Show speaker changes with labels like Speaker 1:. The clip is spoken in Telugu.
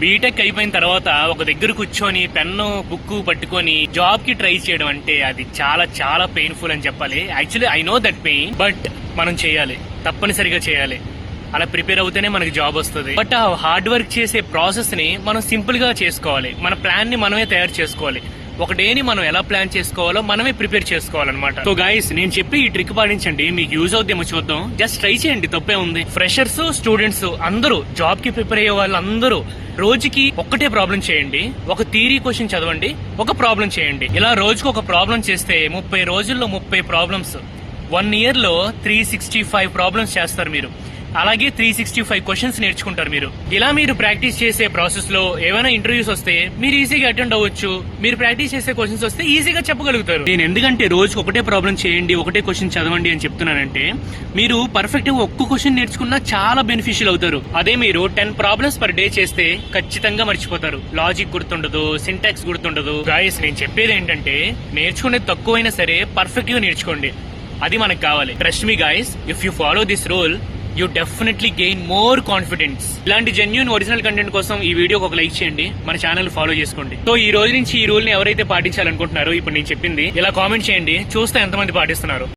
Speaker 1: బీటెక్ అయిపోయిన తర్వాత ఒక దగ్గర కూర్చొని పెన్ను బుక్ పట్టుకొని జాబ్ కి ట్రై చేయడం అంటే అది చాలా చాలా పెయిన్ఫుల్ అని చెప్పాలి. Actually I know that pain, but మనం చేయాలి, తప్పనిసరిగా చేయాలి. అలా ప్రిపేర్ అవుతేనే మనకి జాబ్ వస్తుంది. బట్ ఆ హార్డ్ వర్క్ చేసే ప్రాసెస్ ని మనం సింపుల్ గా చేసుకోవాలి. మన ప్లాన్ ని మనమే తయారు చేసుకోవాలి. ఒక డేని మనం ఎలా ప్లాన్ చేసుకోవాలో మనమే ప్రిపేర్ చేసుకోవాలన్నమాట. సో గైస్, నేను చెప్పి ఈ ట్రిక్ పాటించండి, మీకు యూజ్ అవుతామో చూద్దాం. జస్ట్ ట్రై చేయండి, తప్పే ఉంది. ఫ్రెషర్స్, స్టూడెంట్స్ అందరూ, జాబ్ కి ప్రిపేర్ అయ్యే వాళ్ళందరూ రోజుకి ఒక్కటే ప్రాబ్లం చేయండి. ఒక థియరీ క్వశ్చన్ చదవండి, ఒక ప్రాబ్లం చేయండి. ఇలా రోజుకు ఒక ప్రాబ్లం చేస్తే 30 రోజుల్లో 30 ప్రాబ్లమ్స్, 1 year లో 365 ప్రాబ్లమ్స్ చేస్తారు మీరు. అలాగే 365 క్వశ్చన్స్ నేర్చుకుంటారు మీరు. ఇలా మీరు ప్రాక్టీస్ చేసే ప్రాసెస్ లో ఏమైనా ఇంటర్వ్యూస్ వస్తే మీరు ఈజీగా అటెండ్ అవ్వచ్చు. మీరు ప్రాక్టీస్ చేసే క్వశ్చన్స్ వస్తే ఈజీగా చెప్పగలుగుతారు. నేను ఎందుకంటే రోజుకి ఒకటే ప్రాబ్లం చేయండి, ఒకటే క్వశ్చన్ చదవండి అని చెప్తున్నానంటే, మీరు పర్ఫెక్ట్ గా ఒక్క క్వశ్చన్ నేర్చుకున్నా చాలా బెనిఫిషియల్ అవుతారు. అదే మీరు 10 ప్రాబ్లమ్స్ పర్ డే చేస్తే ఖచ్చితంగా మర్చిపోతారు. లాజిక్ గుర్తుండదు, సింటాక్స్ గుర్తుండదు. గాయస్, నేను చెప్పేది ఏంటంటే, నేర్చుకునేది తక్కువైనా సరే పర్ఫెక్ట్ గా నేర్చుకోండి. అది మనకు కావాలి. Trust me guys, if you follow this rule, you definitely gain more confidence. ఇలాంటి జెన్యూన్ ఒరిజినల్ కంటెంట్ కోసం ఈ వీడియోకి ఒక లైక్ చేయండి, మన ఛానల్ ఫాలో చేసుకోండి. సో ఈ రోజు నుంచి ఈ రూల్ ని ఎవరైతే పాటించాలనుకుంటున్నారో, ఇప్పుడు నేను చెప్పింది ఇలా కామెంట్ చేయండి, చూస్తే ఎంతమంది పాటిస్తున్నారు.